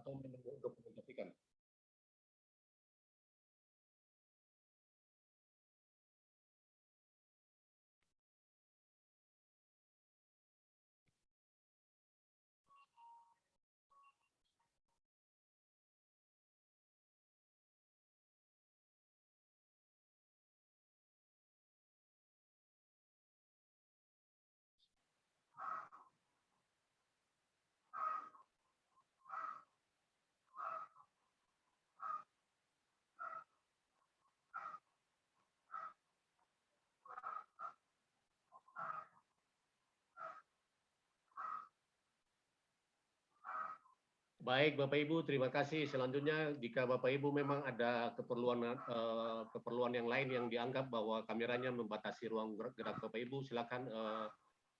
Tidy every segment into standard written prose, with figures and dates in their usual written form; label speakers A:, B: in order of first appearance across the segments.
A: atau mendokumentasikan? Baik, Bapak Ibu, terima kasih. Selanjutnya, jika Bapak Ibu memang ada keperluan yang lain yang dianggap bahwa kameranya membatasi ruang gerak Bapak Ibu, silakan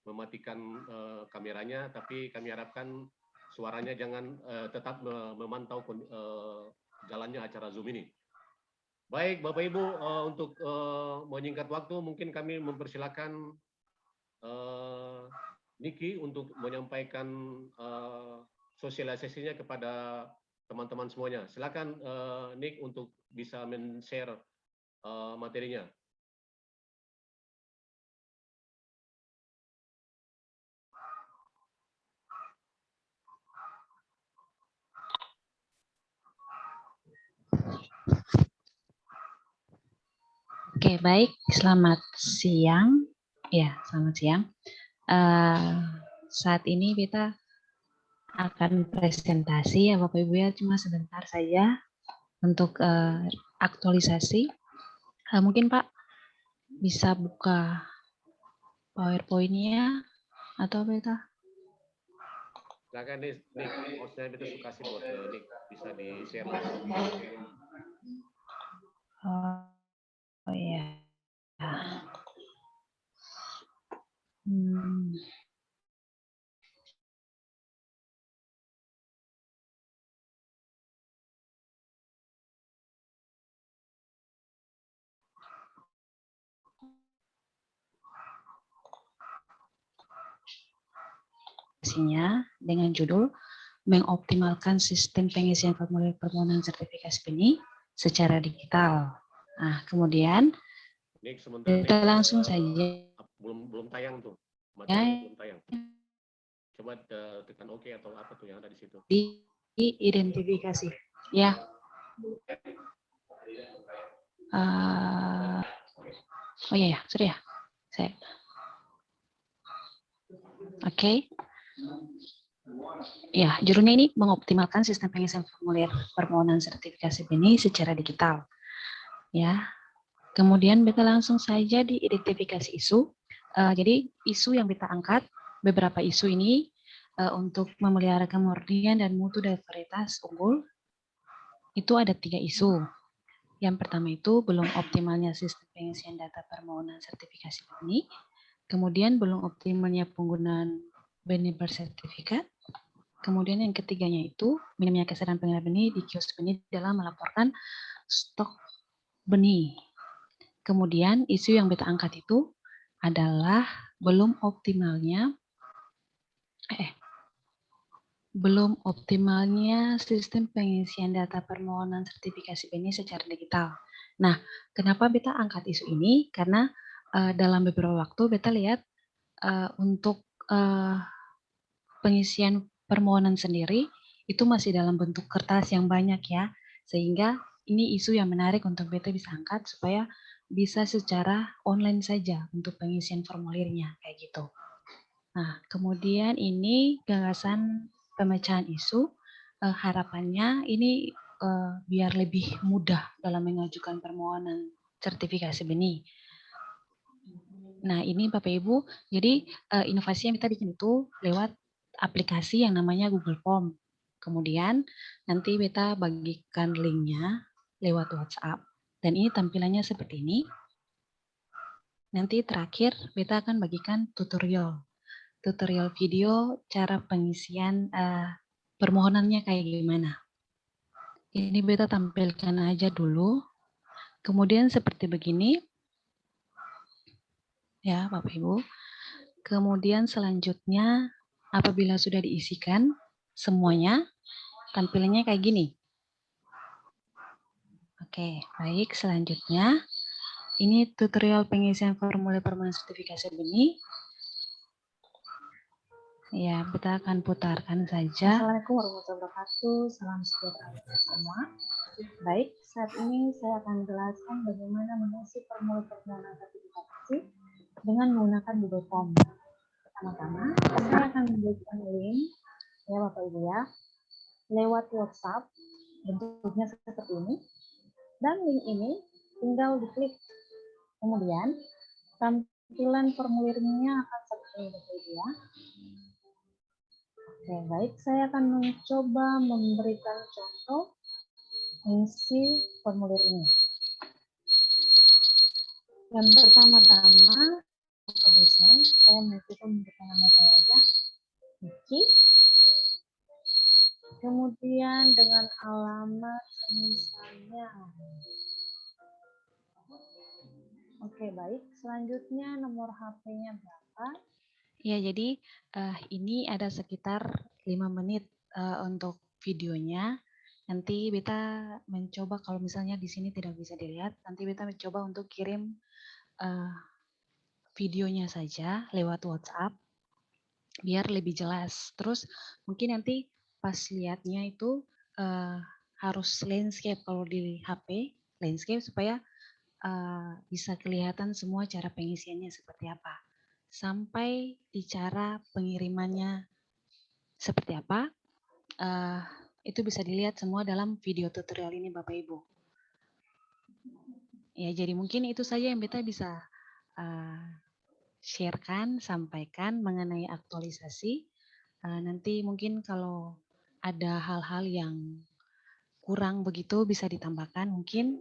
A: mematikan kameranya. Tapi kami harapkan suaranya jangan tetap memantau jalannya acara Zoom ini. Baik, Bapak Ibu, untuk menyingkat waktu, mungkin kami mempersilakan Niki untuk menyampaikan sosialisasinya kepada teman-teman semuanya. Silakan Nick untuk bisa men-share materinya.
B: Oke, baik. Selamat siang. Ya, selamat siang. Saat ini kita akan presentasi ya Bapak Ibu ya, cuma sebentar saja untuk aktualisasi. Mungkin Pak bisa buka PowerPoint-nya atau apa itu?
A: Silakan Nick, hostnya kita suka kasih buat Nick, bisa di-share.
B: Oh ya. Dengan judul mengoptimalkan sistem pengisian formulir permohonan sertifikasi benih secara digital. Nah, kemudian
A: Nick, sebentar,
B: kita langsung saja.
A: Belum tayang tuh, materinya belum tayang. Coba tekan OK atau apa tuh yang ada di situ.
B: Di identifikasi, ya. Oh iya ya, sudah ya. Oke. Ya, judulnya ini mengoptimalkan sistem pengisian formulir permohonan sertifikasi benih secara digital. Ya. Kemudian kita langsung saja di identifikasi isu. Jadi isu yang kita angkat, beberapa isu ini untuk memelihara kemurnian dan mutu dari varietas unggul itu ada 3 isu. Yang pertama itu belum optimalnya sistem pengisian data permohonan sertifikasi benih, kemudian belum optimalnya penggunaan benih bersertifikat, kemudian yang ketiganya itu minimnya kesadaran pengelola benih di kios benih dalam melaporkan stok benih. Kemudian isu yang beta angkat itu adalah belum optimalnya sistem pengisian data permohonan sertifikasi benih secara digital. Nah, kenapa beta angkat isu ini? Karena dalam beberapa waktu beta lihat untuk pengisian permohonan sendiri itu masih dalam bentuk kertas yang banyak ya, sehingga ini isu yang menarik untuk beta bisa angkat supaya bisa secara online saja untuk pengisian formulirnya kayak gitu. Nah, kemudian ini gagasan pemecahan isu, harapannya ini biar lebih mudah dalam mengajukan permohonan sertifikasi benih. Nah, ini Bapak Ibu, jadi inovasi yang kita bikin itu lewat aplikasi yang namanya Google Form. Kemudian nanti beta bagikan linknya lewat WhatsApp. Dan ini tampilannya seperti ini. Nanti terakhir beta akan bagikan tutorial video cara pengisian permohonannya kayak gimana. Ini beta tampilkan aja dulu. Kemudian seperti begini. Ya, Bapak Ibu. Kemudian selanjutnya apabila sudah diisikan semuanya, tampilannya kayak gini. Oke, baik. Selanjutnya, ini tutorial pengisian formulir permohonan sertifikasi benih. Ya, kita akan putarkan saja.
C: Assalamualaikum warahmatullahi wabarakatuh. Salam sejahtera untuk semua. Baik, saat ini saya akan jelaskan bagaimana mengisi formulir permohonan sertifikasi dengan menggunakan Google Form. Pertama-tama, saya akan memberikan link, ya Bapak Ibu ya, lewat WhatsApp. Bentuknya seperti ini. Dan link ini tinggal diklik. Kemudian tampilan formulirnya akan seperti ini Bapak Ibu ya. Oke, baik. Saya akan mencoba memberikan contoh mengisi formulir ini. Yang pertama-tama, saya mencoba memberikan nama saya aja, Niki. Kemudian dengan alamat misalnya. Oke, baik. Selanjutnya nomor HP-nya berapa?
B: Ya, jadi ini ada sekitar 5 menit untuk videonya. Nanti beta mencoba kalau misalnya di sini tidak bisa dilihat, nanti beta mencoba untuk kirim videonya saja lewat WhatsApp biar lebih jelas. Terus mungkin nanti pas lihatnya itu harus landscape kalau di HP, landscape supaya bisa kelihatan semua cara pengisiannya seperti apa. Sampai di cara pengirimannya seperti apa, itu bisa dilihat semua dalam video tutorial ini Bapak Ibu. Ya, jadi mungkin itu saja yang beta bisa sharekan, sampaikan mengenai aktualisasi. Nanti mungkin kalau ada hal-hal yang kurang begitu bisa ditambahkan mungkin.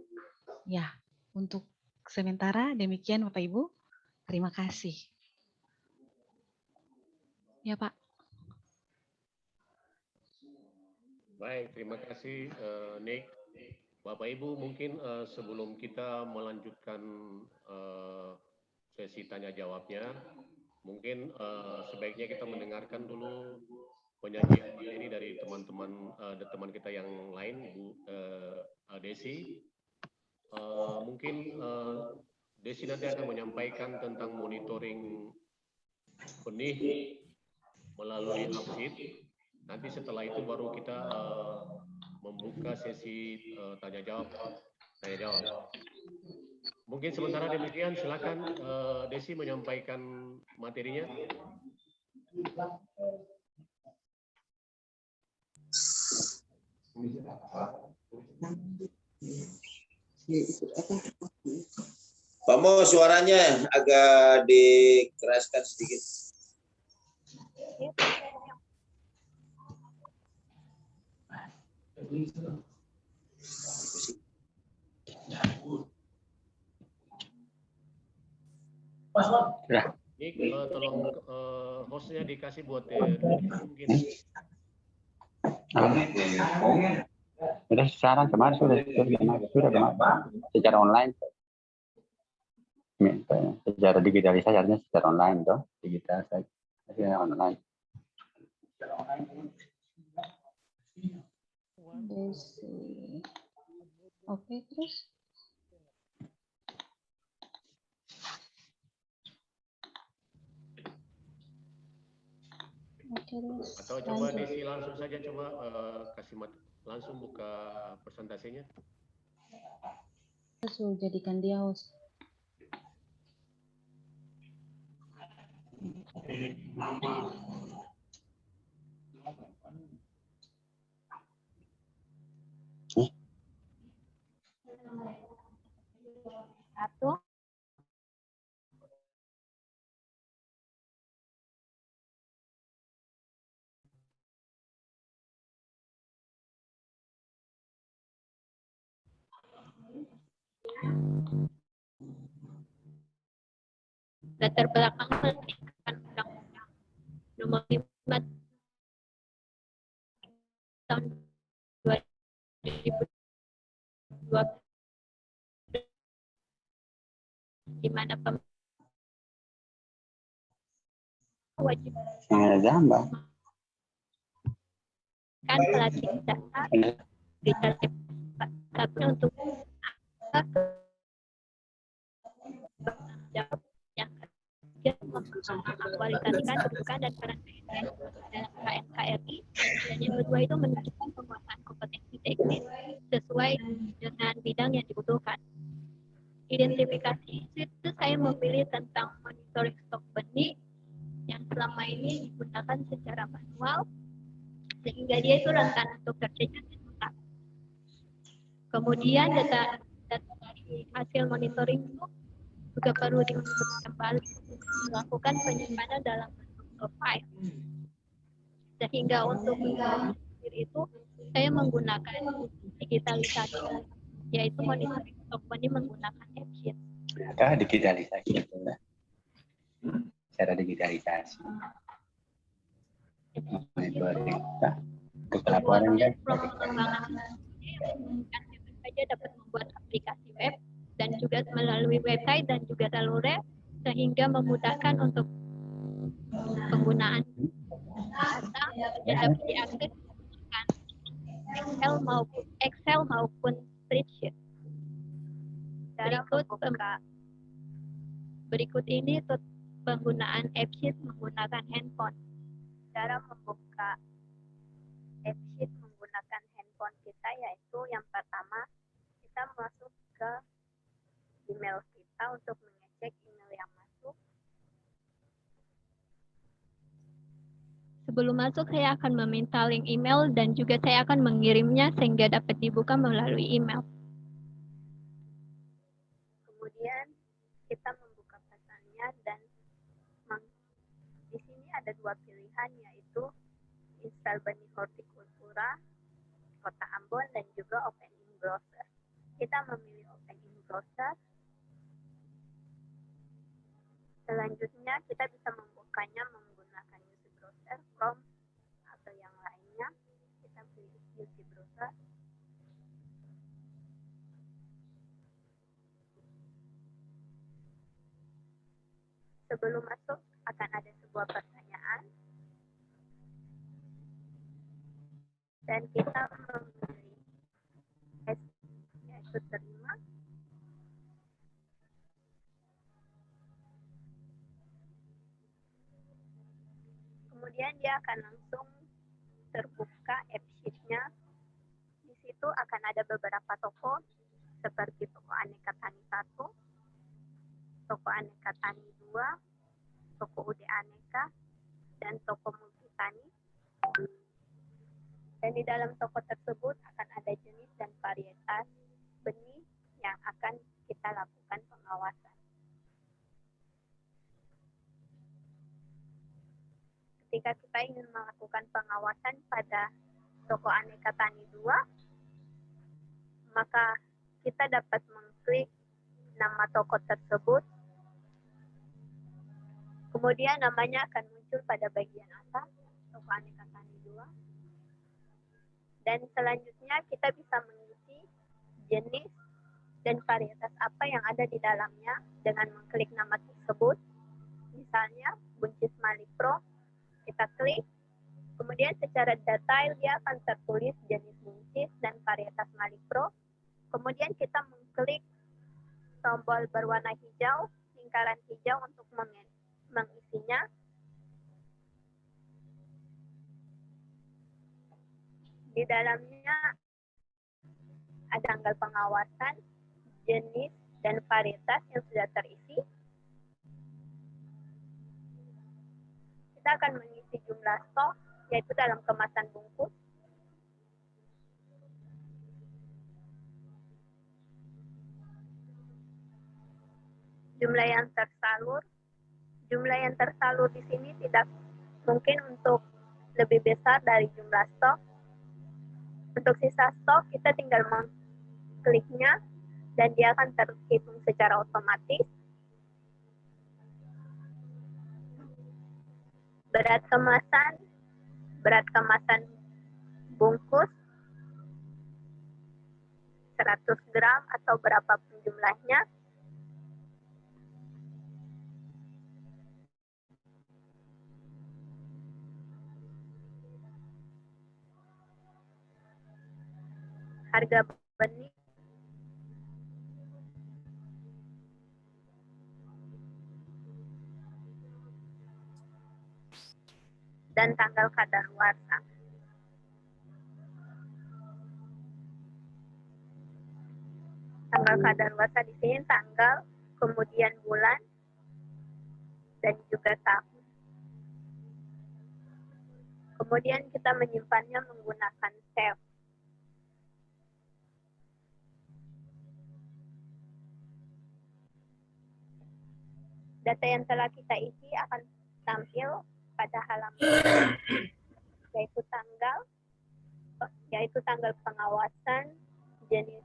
B: Ya, untuk sementara demikian Bapak Ibu. Terima kasih. Ya Pak.
A: Baik, terima kasih Nick. Bapak Ibu, mungkin sebelum kita melanjutkan sesi tanya jawabnya, mungkin sebaiknya kita mendengarkan dulu penyajian ini dari teman kita yang lain, Bu Desi. Mungkin Desi nanti akan menyampaikan tentang monitoring benih melalui Upseed. Nanti setelah itu baru kita membuka sesi tanya jawab. Mungkin sementara demikian, silakan Desi menyampaikan materinya.
D: Pak Mo, suaranya agak dikeraskan sedikit.
A: Ini tolong hostnya dikasih buat mungkin.
E: Sudah sekarang kemarin sudah secara online, secara digitalisasi artinya secara online toh, digital saja online.
C: Oke, terus
A: Atau coba Desi langsung saja coba kasih langsung buka presentasinya.
C: sudah jadikan dia host. Satu.
F: Latar belakang pendidikan Undang-Undang Nomor 5 Tahun 2002 di mana wajib
E: Gambar.
F: kan pelatihan data digital tapi untuk yang mengaktualisasikan kedudukan dan peran PNS dalam KNKRI, dan yang kedua itu menunjukkan penguasaan kompetensi teknis sesuai dengan bidang yang dibutuhkan. Identifikasi isu itu saya memilih tentang monitoring stok benih yang selama ini digunakan secara manual sehingga dia itu rentan untuk terjadi kesulitan. Kemudian data dari hasil monitoring itu juga perlu diunduh kembali, melakukan penyimpanan dalam bentuk file. Sehingga untuk mengakhir itu saya menggunakan digitalisasi, yaitu monitoring stok benih menggunakan AppSheet.
E: Ada digitalisasi itu lah. Cara digitalisasi. Monitoring. Nah, untuk laporan ya.
F: Saja dapat membuat aplikasi web dan juga melalui website dan juga saluran sehingga memudahkan untuk penggunaan data yang dapat diakses dengan Excel maupun spreadsheet. Berikut ini penggunaan AppSheet menggunakan handphone. Cara membuka AppSheet menggunakan handphone kita yaitu yang pertama kita masuk ke email kita untuk mengecek email yang masuk. Sebelum masuk saya akan meminta link email dan juga saya akan mengirimnya sehingga dapat dibuka melalui email. Kemudian kita membuka pesannya dan di sini ada dua pilihan yaitu install benih hortikultura Kota Ambon dan juga Open in Browser. Kita memilih Open in Browser. Selanjutnya kita bisa membukanya menggunakan UC Browser, Chrome atau yang lainnya. Kita pilih UC Browser. Sebelum masuk akan ada sebuah pertanyaan. Dan kita memilih yaitu terima. Kemudian dia akan langsung terbuka AppSheet-nya. Di situ akan ada beberapa toko seperti toko Aneka Tani 1, toko Aneka Tani 2, toko UD Aneka, dan toko Multitani. Dan di dalam toko tersebut akan ada jenis dan varietas benih yang akan kita lakukan pengawasan. Ketika kita ingin melakukan pengawasan pada toko Aneka Tani 2, maka kita dapat mengklik nama toko tersebut. Kemudian namanya akan muncul pada bagian atas, toko Aneka Tani 2. Dan selanjutnya kita bisa mengisi jenis dan varietas apa yang ada di dalamnya dengan mengklik nama tersebut. Misalnya buncis Mali Pro, kita klik. Kemudian secara detail dia akan tertulis jenis buncis dan varietas Mali Pro. Kemudian kita mengklik tombol berwarna hijau, lingkaran hijau untuk mengisinya. Di dalamnya ada tanggal pengawasan, jenis, dan varietas yang sudah terisi. Kita akan mengisi jumlah stok, yaitu dalam kemasan bungkus. Jumlah yang tersalur. Jumlah yang tersalur di sini tidak mungkin untuk lebih besar dari jumlah stok. Untuk sisa stok, kita tinggal mengkliknya dan dia akan terhitung secara otomatis. Berat kemasan bungkus 100 gram atau berapapun jumlahnya. harga benih, dan tanggal kadaluarsa. Tanggal kadaluarsa di sini tanggal, kemudian bulan, dan juga tahun. Kemudian kita menyimpannya menggunakan save. Data yang telah kita isi akan tampil pada halaman yaitu tanggal pengawasan, jenis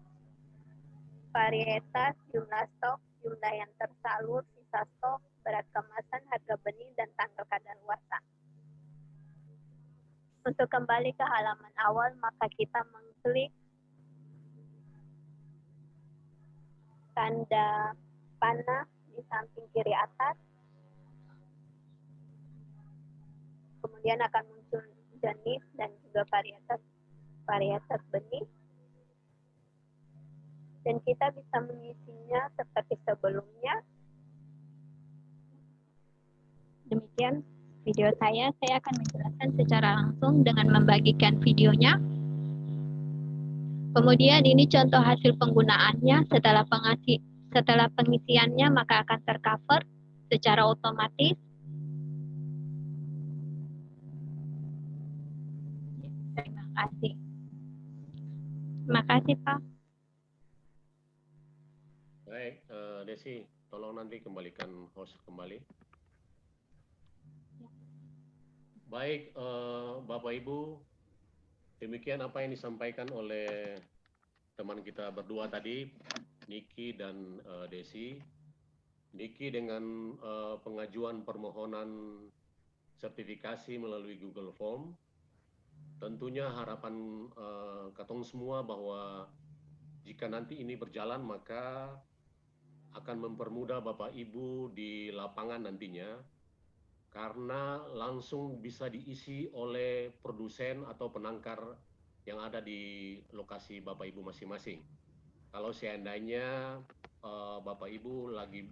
F: varietas, jumlah stok, jumlah yang tersalur, sisa stok, berat kemasan, harga benih, dan tanggal kadaluarsa. Untuk kembali ke halaman awal, maka kita mengklik tanda panah di samping kiri atas. Kemudian akan muncul jenis dan juga varietas benih. Dan kita bisa mengisinya seperti sebelumnya. Demikian video saya akan menjelaskan secara langsung dengan membagikan videonya. Kemudian ini contoh hasil penggunaannya. Setelah pengisiannya maka akan tercover secara otomatis. Terima kasih. Terima kasih, Pak.
A: Baik, Desi, tolong nanti kembalikan host kembali. Baik, Bapak Ibu, demikian apa yang disampaikan oleh teman kita berdua tadi, Niki dan Desi. Niki dengan pengajuan permohonan sertifikasi melalui Google Form. Tentunya harapan katong semua bahwa jika nanti ini berjalan maka akan mempermudah Bapak Ibu di lapangan nantinya, karena langsung bisa diisi oleh produsen atau penangkar yang ada di lokasi Bapak Ibu masing-masing. Kalau seandainya Bapak Ibu lagi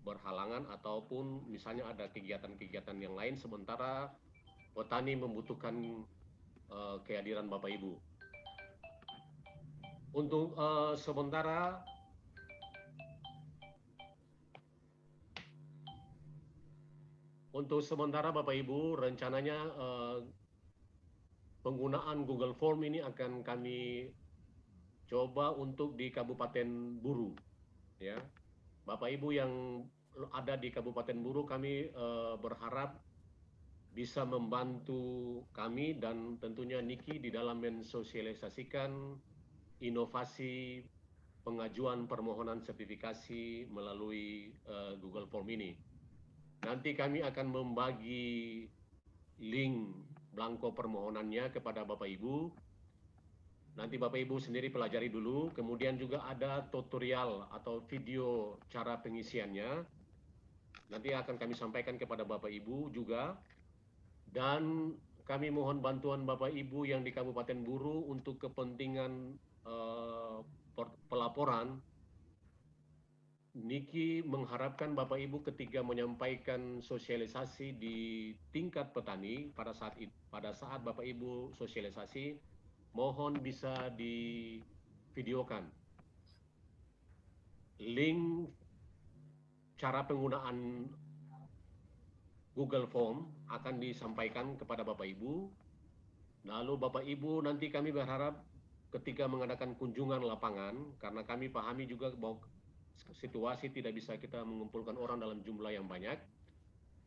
A: berhalangan ataupun misalnya ada kegiatan-kegiatan yang lain sementara petani membutuhkan kehadiran Bapak Ibu. Untuk sementara Bapak Ibu, rencananya penggunaan Google Form ini akan kami coba untuk di Kabupaten Buru, ya. Bapak Ibu yang ada di Kabupaten Buru, kami berharap bisa membantu kami dan tentunya Niki di dalam mensosialisasikan inovasi pengajuan permohonan sertifikasi melalui Google Form ini. Nanti kami akan membagi link blanko permohonannya kepada Bapak Ibu. Nanti Bapak Ibu sendiri pelajari dulu, kemudian juga ada tutorial atau video cara pengisiannya. Nanti akan kami sampaikan kepada Bapak Ibu juga. Dan kami mohon bantuan Bapak Ibu yang di Kabupaten Buru untuk kepentingan pelaporan. Niki mengharapkan Bapak Ibu ketika menyampaikan sosialisasi di tingkat petani pada saat Bapak Ibu sosialisasi, mohon bisa divideokan. Link cara penggunaan Google Form akan disampaikan kepada Bapak Ibu. Lalu Bapak Ibu nanti kami berharap ketika mengadakan kunjungan lapangan, karena kami pahami juga bahwa situasi tidak bisa kita mengumpulkan orang dalam jumlah yang banyak,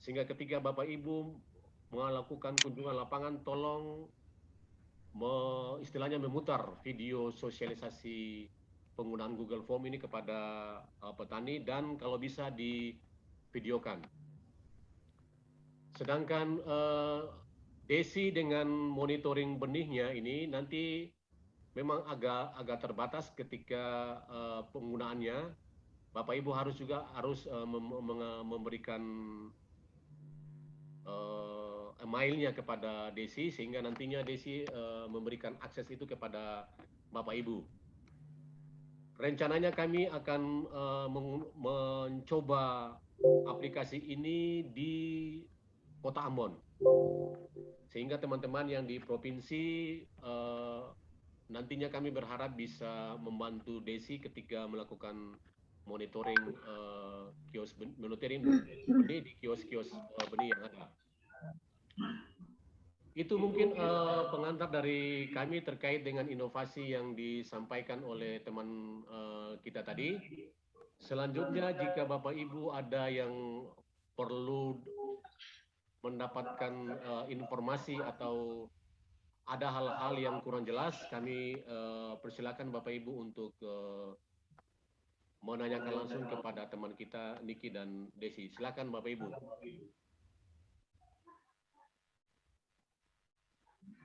A: sehingga ketika Bapak Ibu melakukan kunjungan lapangan, tolong istilahnya memutar video sosialisasi penggunaan Google Form ini kepada petani dan kalau bisa divideokan. Sedangkan Desi dengan monitoring benihnya ini nanti memang agak terbatas ketika penggunaannya. Bapak Ibu harus juga memberikan mailnya kepada Desi, sehingga nantinya Desi memberikan akses itu kepada Bapak Ibu. Rencananya kami akan mencoba aplikasi ini di Kota Ambon, sehingga teman-teman yang di provinsi nantinya kami berharap bisa membantu Desi ketika melakukan monitoring benih di kios-kios benih yang ada. Itu mungkin pengantar dari kami terkait dengan inovasi yang disampaikan oleh teman kita tadi. Selanjutnya, jika Bapak Ibu ada yang perlu mendapatkan informasi atau ada hal-hal yang kurang jelas, kami persilakan Bapak Ibu untuk menanyakan langsung kepada teman kita Niki dan Desi. Silakan Bapak Ibu.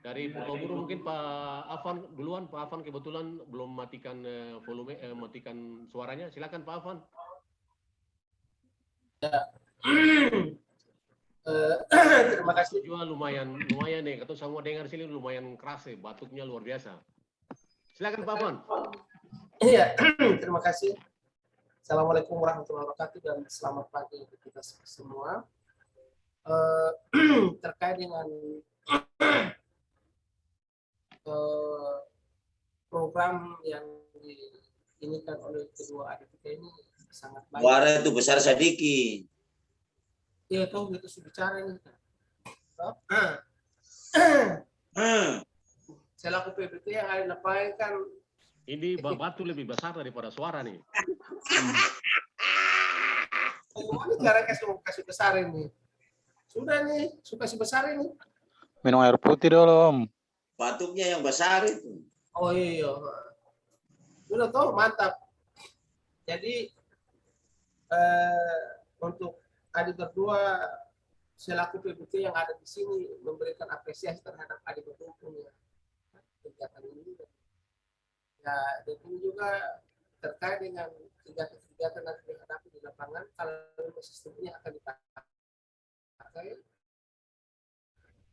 A: Dari Pulau Buru mungkin Pak Afan duluan. Pak Afan kebetulan belum matikan volume, matikan suaranya. Silakan Pak Afan.
G: Terima kasih.
A: Juga lumayan nih. Atau semua dengar sini lumayan keras ya, batuknya luar biasa. Silakan Pak Afan.
G: Iya, terima kasih. Assalamualaikum warahmatullahi wabarakatuh dan selamat pagi untuk kita semua. Terkait dengan program yang diinikan oleh kedua adik kita ini sangat baik.
D: Suara itu besar sedikit.
G: Iya, tahu itu sudah bicara ini. Selaku PBT yang ada ngapain kan?
A: Ini batu lebih besar daripada suara nih.
G: Ini cara kasih besar ini. Sudah nih, suka kasih besar ini.
H: Minum air putih dulu.
D: Batuknya yang besar itu.
G: Oh iya. Udah tahu, mantap. Jadi untuk adik berdua selaku PBT yang ada di sini memberikan apresiasi terhadap adik berdua punya kegiatan ini. Ya, dan ini juga terkait dengan kegiatan-kegiatan yang dihadapi di lapangan, kalau sistemnya akan dipakai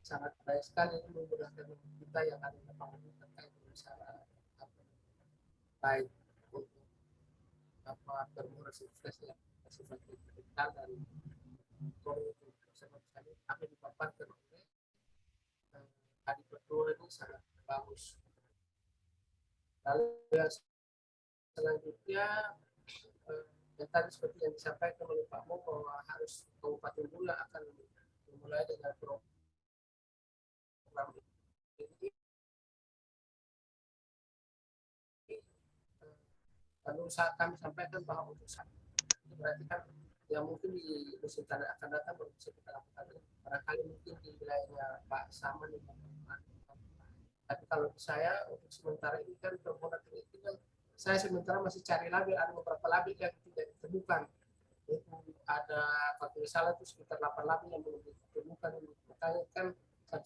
G: sangat baik sekali, memudahkan kita yang ada di lapangan terkait dengan cara baik untuk bermurasi stres yang sifatnya digital dan komunitas bersama-sama kami dipaparkan oleh adik berdua ini sangat bagus. Lalu yang selanjutnya yang tadi seperti yang disampaikan oleh Pak Mo bahwa harus Kabupaten Bula akan memulai dengan program ini. Lalu kami sampaikan bahwa untuk saat ini berarti kan yang mungkin di musim tanah akan datang baru bisa kita lakukan. Barangkali mungkin di wilayahnya Pak Saman, tapi kalau saya untuk sementara ini kan permohonan ini kan saya sementara masih cari label, ada beberapa label yang tidak ditemukan. Itu ada kalau tidak salah itu sekitar 8 label yang belum ditemukan. Makanya kan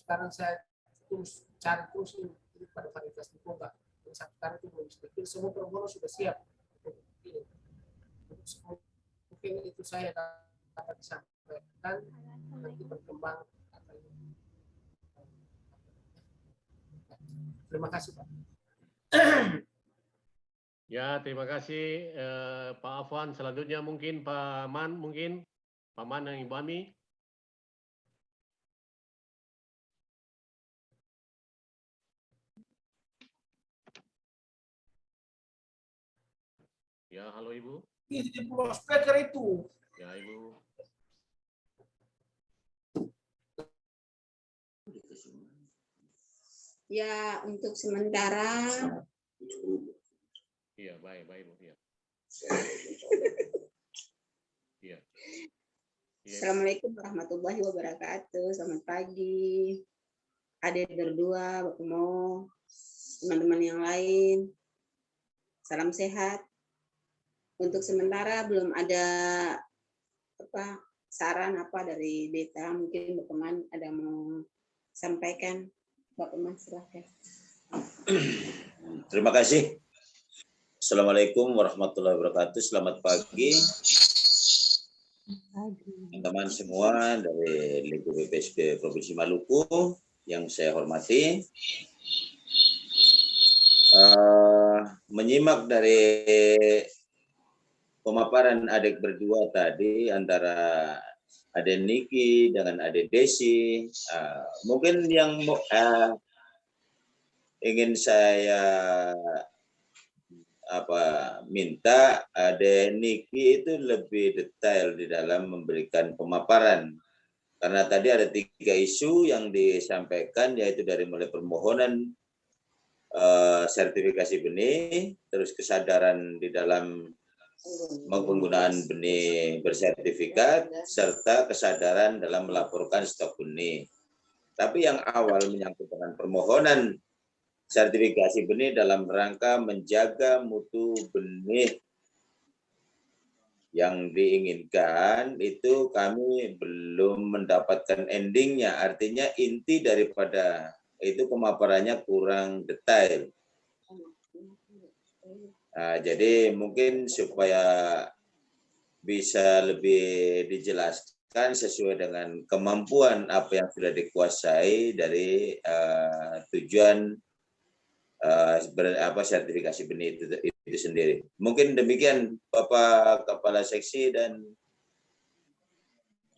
G: sekarang saya terus cari terus ini pada varietas Nicoba. Sekarang itu belum sedikit, semua permohonan sudah siap. Mungkin itu saya dapat disampaikan, nanti berkembang. Terima kasih Pak.
A: Ya, terima kasih Pak Afwan. Selanjutnya mungkin Pak Man, Pak Man yang Ibu Ami. Ya, halo Ibu.
G: Ini di Pulau Speaker itu.
A: Ya, Ibu.
I: Ya, untuk sementara.
A: Iya, baik Ibu. Iya. Iya.
I: Assalamualaikum warahmatullahi wabarakatuh. Selamat pagi. Adik berdua, Bapak Mo, teman-teman yang lain. Salam sehat. Untuk sementara belum ada saran dari Deta, mungkin Bapak Man ada mau sampaikan. Bapak Man, silahkan.
D: Terima kasih. Assalamualaikum warahmatullahi wabarakatuh. Selamat pagi. teman-teman semua dari lingkup BPSP Provinsi Maluku yang saya hormati. Menyimak dari pemaparan adik berdua tadi antara Adik Niki dengan Adik Desi, mungkin yang ingin saya minta Adik Niki itu lebih detail di dalam memberikan pemaparan, karena tadi ada 3 isu yang disampaikan, yaitu dari mulai permohonan sertifikasi benih, terus kesadaran di dalam penggunaan benih bersertifikat, serta kesadaran dalam melaporkan stok benih. Tapi yang awal menyangkut dengan permohonan sertifikasi benih dalam rangka menjaga mutu benih yang diinginkan, itu kami belum mendapatkan endingnya. Artinya inti daripada itu pemaparannya kurang detail. Jadi mungkin supaya bisa lebih dijelaskan sesuai dengan kemampuan apa yang sudah dikuasai dari tujuan sertifikasi benih itu sendiri. Mungkin demikian Bapak Kepala Seksi dan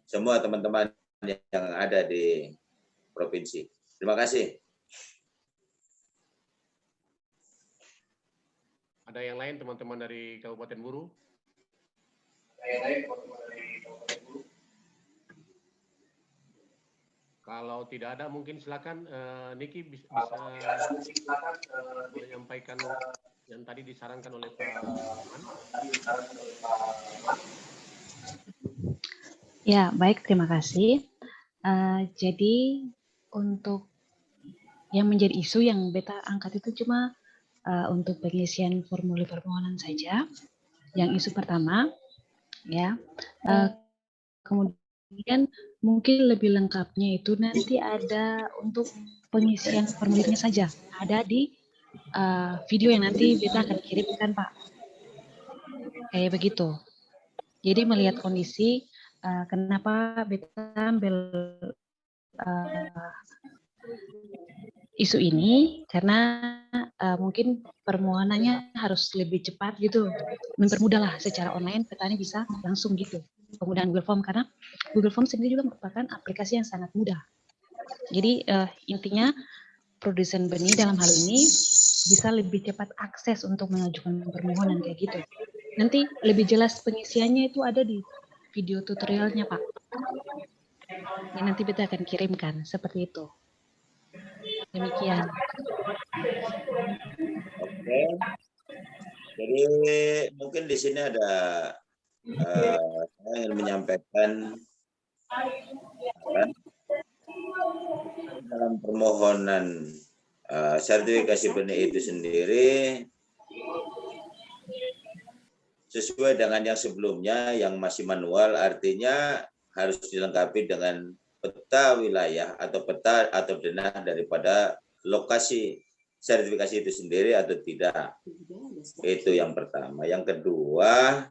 D: semua teman-teman yang ada di provinsi. Terima kasih.
A: Ada yang lain teman-teman dari Kabupaten Buru? Kalau tidak ada, mungkin silakan Niki bisa menyampaikan yang tadi disarankan oleh Pak Man.
B: Ya, baik, terima kasih. Jadi untuk yang menjadi isu yang beta angkat itu cuma untuk pengisian formulir permohonan saja. Yang isu pertama, ya. Kemudian mungkin lebih lengkapnya itu nanti ada untuk pengisian formulirnya saja. Ada di video yang nanti beta akan kirimkan, Pak. Kayak begitu. Jadi melihat kondisi kenapa beta ambil isu ini, karena mungkin permohonannya harus lebih cepat gitu, mempermudahlah secara online, petani bisa langsung gitu penggunaan Google Form, karena Google Form sendiri juga merupakan aplikasi yang sangat mudah. Jadi intinya produsen benih dalam hal ini bisa lebih cepat akses untuk mengajukan permohonan kayak gitu. Nanti lebih jelas pengisiannya itu ada di video tutorialnya, Pak. Ini nanti kita akan kirimkan seperti itu. Demikian.
D: Oke. Jadi mungkin di sini ada saya ingin menyampaikan dalam permohonan sertifikasi benih itu sendiri sesuai dengan yang sebelumnya yang masih manual, artinya harus dilengkapi dengan peta wilayah atau peta atau denah daripada lokasi sertifikasi itu sendiri atau tidak. Itu yang pertama. Yang kedua,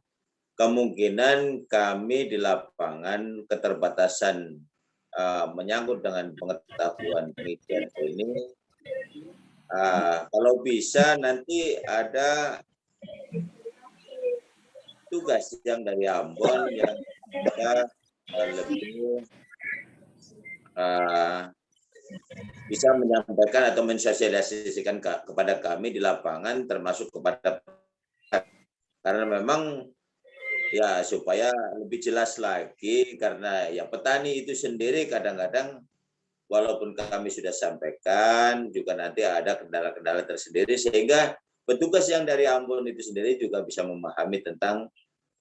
D: kemungkinan kami di lapangan keterbatasan menyangkut dengan pengetahuan pengisian ini. Kalau bisa nanti ada tugas yang dari Ambon yang kita lebih bisa menyampaikan atau mensosialisasikan kepada kami di lapangan, termasuk kepada, karena memang ya supaya lebih jelas lagi, karena ya petani itu sendiri kadang-kadang walaupun kami sudah sampaikan juga nanti ada kendala-kendala tersendiri, sehingga petugas yang dari Ambon itu sendiri juga bisa memahami tentang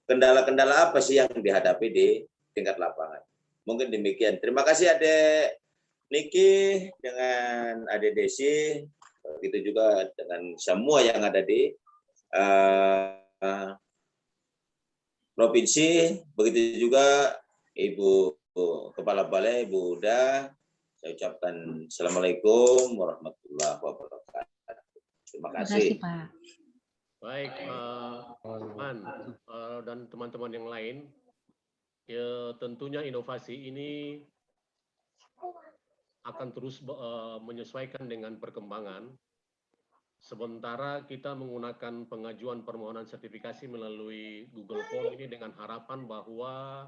D: kendala-kendala apa sih yang dihadapi di tingkat lapangan. Mungkin demikian. Terima kasih Adik Niki dengan Adik Desi, begitu juga dengan semua yang ada di provinsi, begitu juga Ibu Kepala Balai, Ibu Uda. Saya ucapkan Assalamualaikum warahmatullahi wabarakatuh. Terima kasih.
B: Terima kasih, Pak.
A: Baik, Man dan teman-teman yang lain, Ya, tentunya inovasi ini akan terus menyesuaikan dengan perkembangan. Sementara kita menggunakan pengajuan permohonan sertifikasi melalui Google Form ini dengan harapan bahwa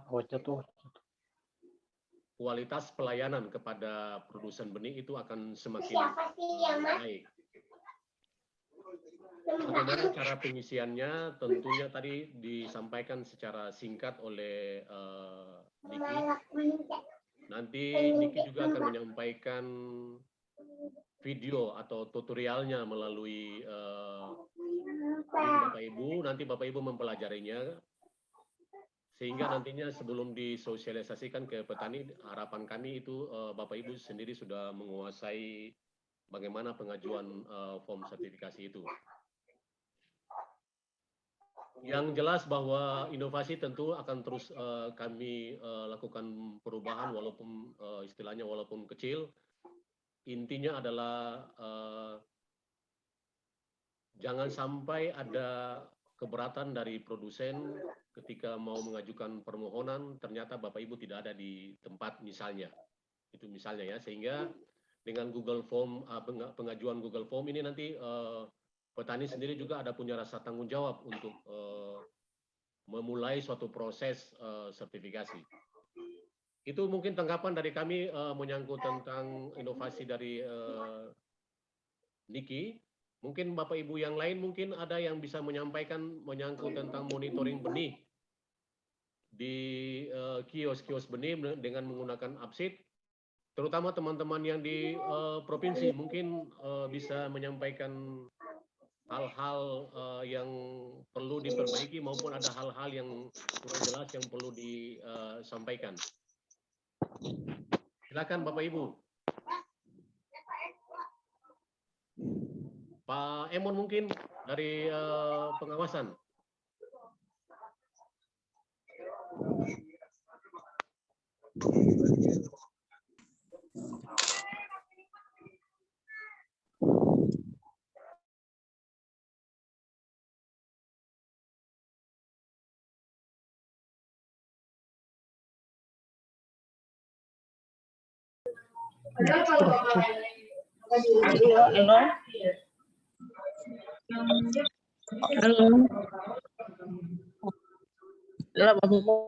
A: kualitas pelayanan kepada produsen benih itu akan semakin baik. Bagaimana cara pengisiannya? Tentunya tadi disampaikan secara singkat oleh Niki. Nanti Niki juga akan menyampaikan video atau tutorialnya melalui Bapak Ibu. Nanti Bapak Ibu mempelajarinya sehingga nantinya sebelum disosialisasikan ke petani, harapan kami itu Bapak Ibu sendiri sudah menguasai bagaimana pengajuan form sertifikasi itu. Yang jelas bahwa inovasi tentu akan terus kami lakukan perubahan walaupun istilahnya walaupun kecil. Intinya adalah jangan sampai ada keberatan dari produsen ketika mau mengajukan permohonan ternyata Bapak Ibu tidak ada di tempat misalnya. Itu misalnya ya, sehingga dengan Google Form pengajuan Google Form ini nanti petani sendiri juga ada punya rasa tanggung jawab untuk memulai suatu proses sertifikasi. Itu mungkin tanggapan dari kami menyangkut tentang inovasi dari Niki. Mungkin Bapak Ibu yang lain mungkin ada yang bisa menyampaikan menyangkut tentang monitoring benih di kios-kios benih dengan menggunakan Upseed. Terutama teman-teman yang di provinsi mungkin bisa menyampaikan hal-hal yang perlu diperbaiki maupun ada hal-hal yang kurang jelas yang perlu disampaikan. Silakan Bapak Ibu. Pak Emon mungkin dari pengawasan.
J: Halo. Halo. Halo, Bapak.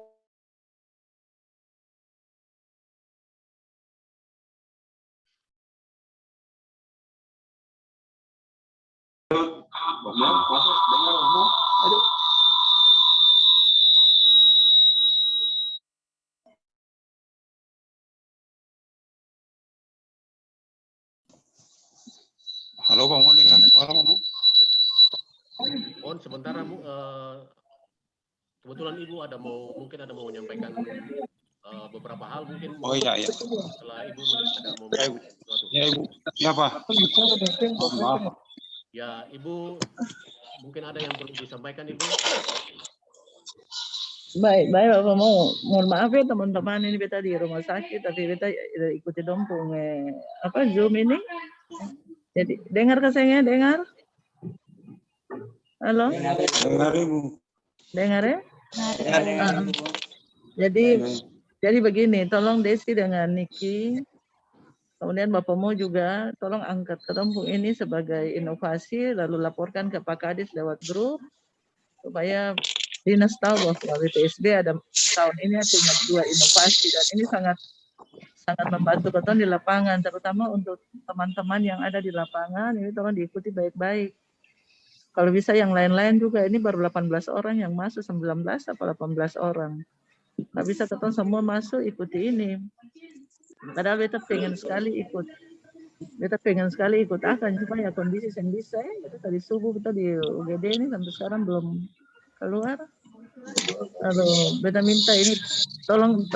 H: Halo, Pak Mo, dengar suara Pak Mo?
A: Mohon sementara kebetulan Ibu mungkin ada mau menyampaikan beberapa hal mungkin.
H: Oh iya.
A: Setelah Ibu ada mau
H: ya, Ibu.
A: sesuatu.
H: Ya Ibu. Ya Pak. Maaf.
A: Ya Ibu, mungkin ada yang perlu disampaikan Ibu.
J: Baik Bapak Mo. Mohon maaf ya teman-teman, ini beta di rumah sakit tapi beta ikuti dompung Zoom ini. Jadi dengar kesengnya, dengar? Halo?
H: Dengar Ibu.
J: Dengar ya? Jadi begini, tolong Desi dengan Niki, kemudian Bapak Mo juga tolong angkat kelompok ini sebagai inovasi, lalu laporkan ke Pak Kadis lewat grup, supaya dinas tahu bahwa BPSB ada tahun ini punya 2 inovasi, dan ini sangat membantu betul di lapangan, terutama untuk teman-teman yang ada di lapangan, ini tolong diikuti baik-baik. Kalau bisa yang lain-lain juga, ini baru 18 orang yang masuk, 19 atau 18 orang. Nggak bisa ketemu semua masuk ikuti ini. Padahal beta pengen sekali ikut akan, cuma ya kondisi yang bisa ya. Kita tadi subuh kita di UGD ini sampai sekarang belum keluar. Lalu beta minta ini tolong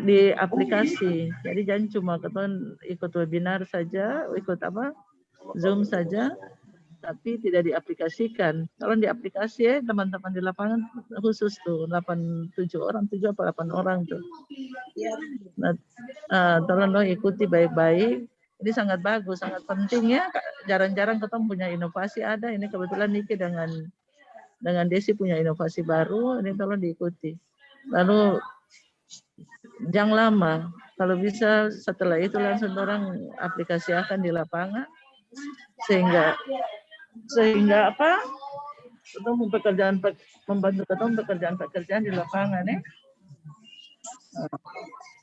J: di aplikasi. Jadi jangan cuma ikut webinar saja, ikut Zoom saja, tapi tidak diaplikasikan. Kalau di aplikasi ya teman-teman di lapangan khusus tuh 7 atau 8 orang tuh. Nah, tolong dong ikuti baik-baik. Ini sangat bagus, sangat penting ya. Jarang-jarang kita punya inovasi ada. Ini kebetulan Niki dengan Desi punya inovasi baru. Ini tolong diikuti. Lalu jangan lama. Kalau bisa setelah itu langsung orang aplikasi akan di lapangan sehingga apa? Ketemu membantu ketemu pekerjaan di lapangan ya.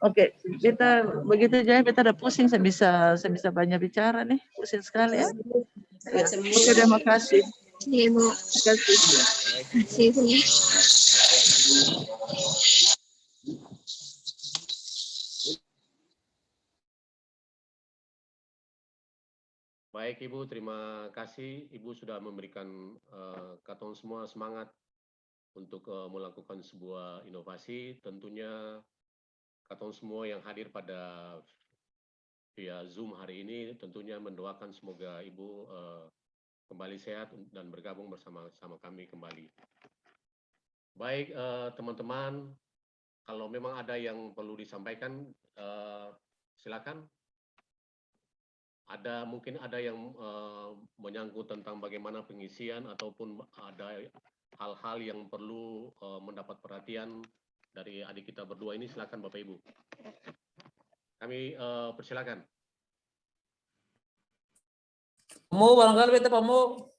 J: Oke, kita begitu aja. Kita udah pusing, saya bisa banyak bicara nih, pusing sekali ya. Oke, terima kasih.
F: Ibu.
J: Terima kasih.
A: Baik Ibu, terima kasih. Ibu sudah memberikan katong semua semangat untuk melakukan sebuah inovasi. Tentunya katong semua yang hadir pada via Zoom hari ini tentunya mendoakan semoga Ibu kembali sehat dan bergabung bersama kami kembali. Baik teman-teman, kalau memang ada yang perlu disampaikan, silakan. Mungkin ada yang menyangkut tentang bagaimana pengisian ataupun ada hal-hal yang perlu mendapat perhatian dari adik kita berdua ini, silakan Bapak Ibu. Kami persilakan.
K: Mau barangkali beta Pak Mo.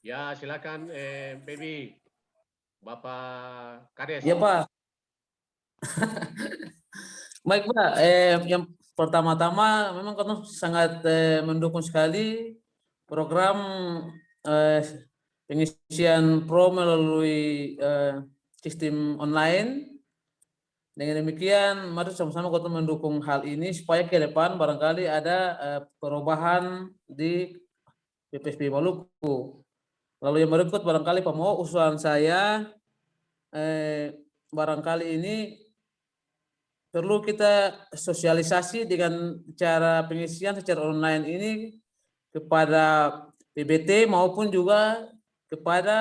A: Ya silakan Baby, Bapak Kades.
K: Ya Pak. Baik Pak, yang pertama-tama memang kami sangat mendukung sekali program pengisian pro melalui sistem online. Dengan demikian, mari sama-sama kita mendukung hal ini supaya ke depan barangkali ada perubahan di PPSB Maluku. Lalu yang berikut barangkali Pak Mo, usulan saya barangkali ini perlu kita sosialisasi dengan cara pengisian secara online ini kepada PBT maupun juga kepada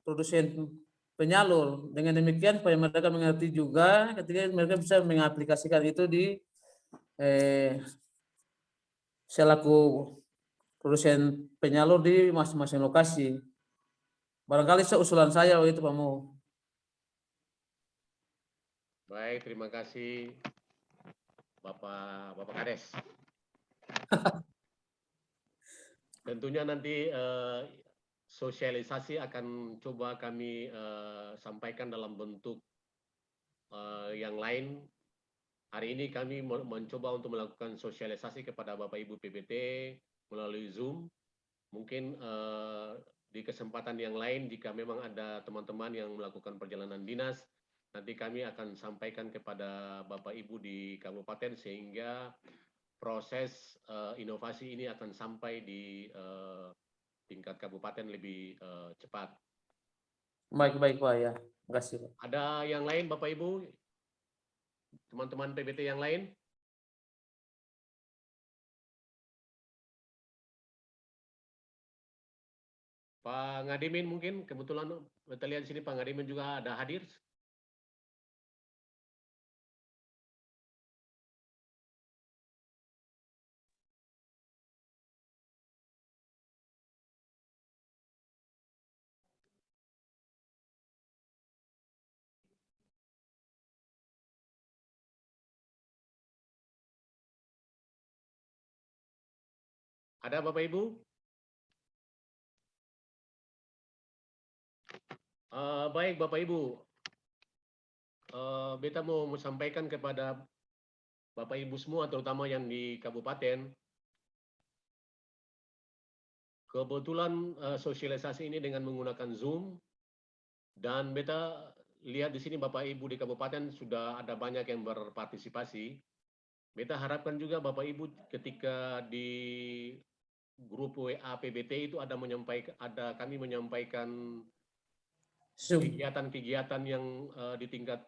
K: produsen penyalur. Dengan demikian supaya mereka mengerti juga ketika mereka bisa mengaplikasikan itu di selaku produsen penyalur di masing-masing lokasi. Barangkali usulan saya itu Pak Mo.
A: Baik, terima kasih Bapak Kades. Tentunya nanti sosialisasi akan coba kami sampaikan dalam bentuk yang lain. Hari ini kami mencoba untuk melakukan sosialisasi kepada Bapak Ibu PBT melalui Zoom. Mungkin di kesempatan yang lain jika memang ada teman-teman yang melakukan perjalanan dinas, nanti kami akan sampaikan kepada Bapak Ibu di kabupaten sehingga proses inovasi ini akan sampai di tingkat kabupaten lebih cepat.
K: Baik Pak ya, terima kasih Pak.
A: Ada yang lain Bapak Ibu, teman-teman PBT yang lain? Pak Ngadimin mungkin, kebetulan kita lihat di sini Pak Ngadimin juga ada hadir. Ada Bapak Ibu? Baik Bapak Ibu, beta mau sampaikan kepada Bapak Ibu semua, terutama yang di kabupaten, kebetulan sosialisasi ini dengan menggunakan Zoom, dan beta lihat di sini Bapak Ibu di kabupaten sudah ada banyak yang berpartisipasi. Beta harapkan juga Bapak Ibu ketika di grup WA PBT itu kami menyampaikan kegiatan-kegiatan yang di tingkat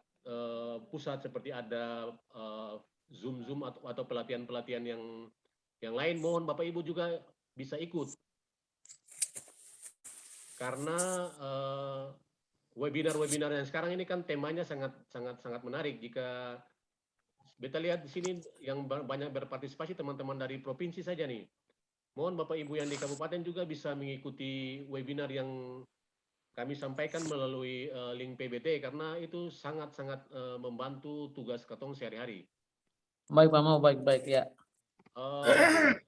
A: pusat seperti ada Zoom atau pelatihan-pelatihan yang lain, mohon Bapak Ibu juga bisa ikut. Karena webinar-webinar yang sekarang ini kan temanya sangat menarik. Jika beta lihat di sini yang banyak berpartisipasi teman-teman dari provinsi saja nih. Mohon Bapak Ibu yang di kabupaten juga bisa mengikuti webinar yang kami sampaikan melalui link PBT karena itu sangat-sangat membantu tugas Katong sehari-hari.
K: Baik Pak Mo, baik ya.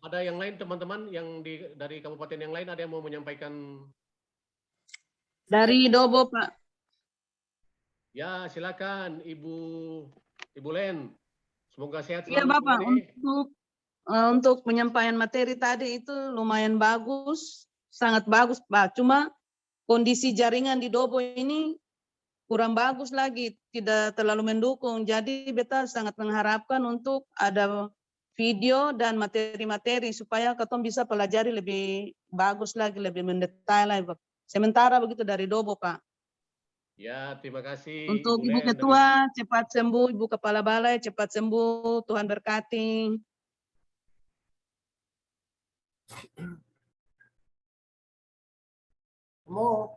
A: Ada yang lain teman-teman yang dari kabupaten yang lain ada yang mau menyampaikan?
L: Dari Dobo Pak.
A: Ya silakan Ibu Len. Semoga sehat
L: Iya
A: selalu.
L: Bapak, untuk penyampaian materi tadi itu lumayan bagus, sangat bagus Pak. Cuma kondisi jaringan di Dobo ini kurang bagus lagi, tidak terlalu mendukung. Jadi beta sangat mengharapkan untuk ada video dan materi-materi supaya Katong bisa pelajari lebih bagus lagi, lebih mendetail lagi. Sementara begitu dari Dobo Pak.
A: Ya, terima kasih.
L: Untuk Ibu Ketua, cepat sembuh. Ibu Kepala Balai, cepat sembuh. Tuhan berkati.
G: Mo.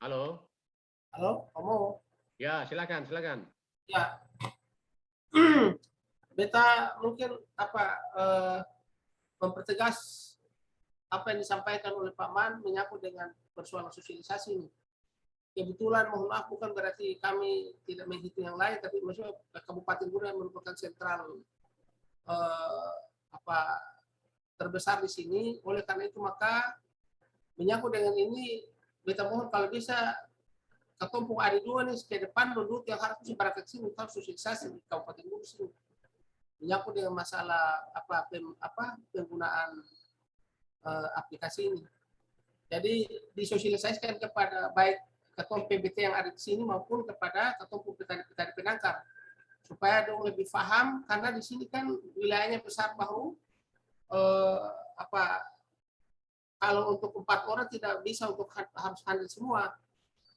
A: Halo.
G: Halo, Mo.
A: Ya, silakan.
G: Ya. Beta mungkin mempertegas apa yang disampaikan oleh Pak Man menyangkut dengan persoalan sosialisasi ini. Kebetulan mohon maaf bukan berarti kami tidak menghitung yang lain, tapi maksudnya Kabupaten Gura merupakan sentral terbesar di sini. Oleh karena itu maka menyangkut dengan ini, beta mohon kalau bisa Katompung ada dua nih ke depan dulu yang harus berangkat sini untuk sosialisasi di Kabupaten Gura sini. Menyangkut dengan masalah penggunaan aplikasi ini. Jadi disosialisasikan kepada baik ketua PBT yang ada di sini maupun kepada ketua petani penangkar supaya dong lebih paham karena di sini kan wilayahnya besar bahu kalau untuk 4 orang tidak bisa untuk harus handle semua.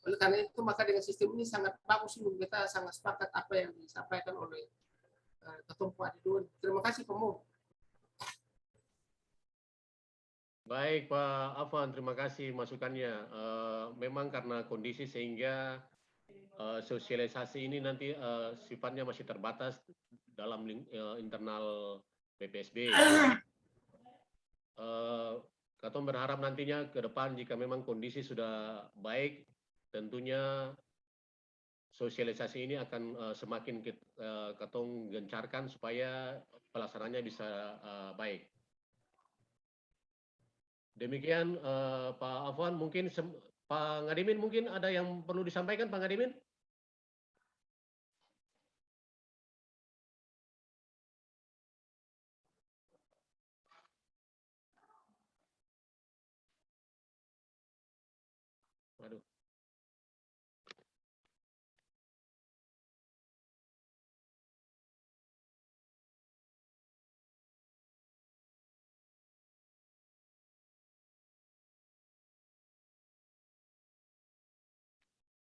G: Oleh karena itu maka dengan sistem ini sangat bagus, kita sangat sepakat apa yang disampaikan oleh Ketua Adidun. Terima kasih Pak Mo.
A: Baik Pak Afwan, terima kasih masukannya. Memang karena kondisi sehingga sosialisasi ini nanti sifatnya masih terbatas dalam internal PPSB. Ketua berharap nantinya ke depan jika memang kondisi sudah baik, tentunya sosialisasi ini akan semakin Ketong gencarkan supaya pelaksanaannya bisa baik. Demikian Pak Afwan, mungkin Pak Ngadimin mungkin ada yang perlu disampaikan Pak Ngadimin? Waduh.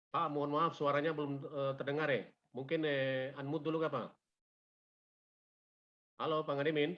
A: Pak, mohon maaf suaranya belum terdengar ya. Mungkin unmute dulu Kak Pak. Halo Pak Ngadimin.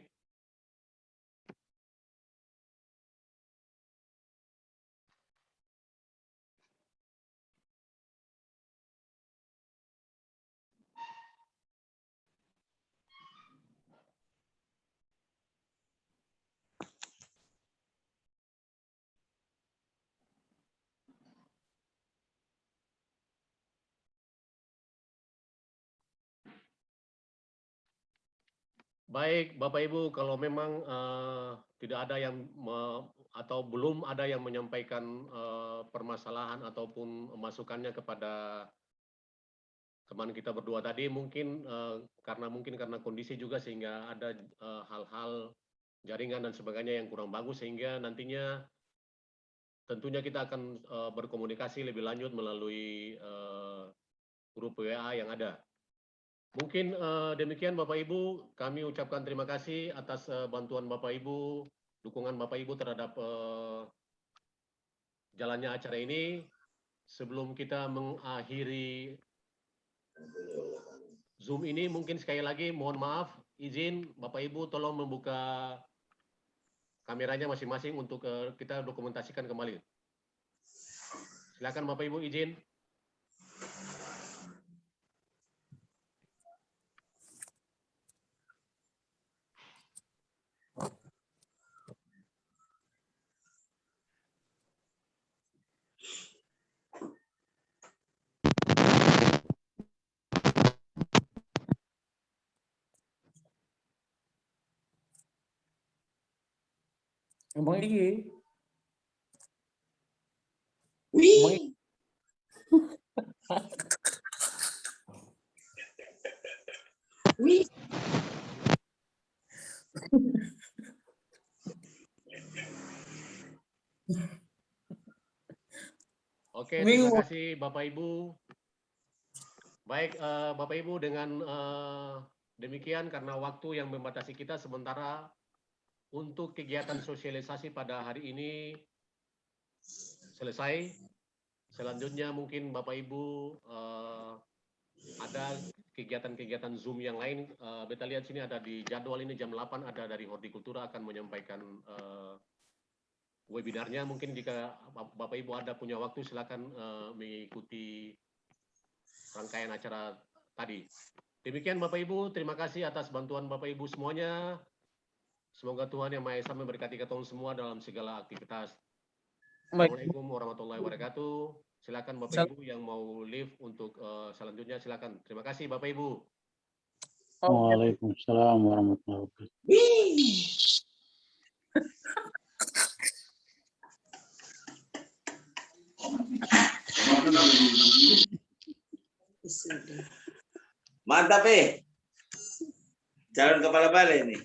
A: Baik, Bapak Ibu, kalau memang tidak ada yang atau belum ada yang menyampaikan permasalahan ataupun masukannya kepada teman kita berdua tadi, mungkin karena kondisi juga sehingga ada hal-hal jaringan dan sebagainya yang kurang bagus sehingga nantinya tentunya kita akan berkomunikasi lebih lanjut melalui grup WA yang ada. Mungkin demikian Bapak Ibu, kami ucapkan terima kasih atas bantuan Bapak Ibu, dukungan Bapak Ibu terhadap jalannya acara ini. Sebelum kita mengakhiri Zoom ini, mungkin sekali lagi mohon maaf, izin Bapak Ibu tolong membuka kameranya masing-masing untuk kita dokumentasikan kembali. Silakan Bapak Ibu izin.
K: Emang iya.
I: Wih. Wih.
A: Oke, terima kasih Bapak Ibu. Baik, Bapak Ibu, dengan demikian karena waktu yang membatasi kita sementara untuk kegiatan sosialisasi pada hari ini selesai. Selanjutnya mungkin Bapak Ibu ada kegiatan-kegiatan Zoom yang lain. Beta lihat sini ada di jadwal ini jam 8 ada dari Hortikultura akan menyampaikan webinarnya. Mungkin jika Bapak Ibu ada punya waktu silakan mengikuti rangkaian acara tadi. Demikian Bapak Ibu, terima kasih atas bantuan Bapak Ibu semuanya. Semoga Tuhan Yang Maha Esa memberkati kita semua dalam segala aktivitas. Assalamualaikum warahmatullahi wabarakatuh. Silakan Bapak Ibu yang mau live untuk selanjutnya silakan. Terima kasih Bapak Ibu.
H: Waalaikumsalam warahmatullahi wabarakatuh.
D: Mantap calon kepala balai ini.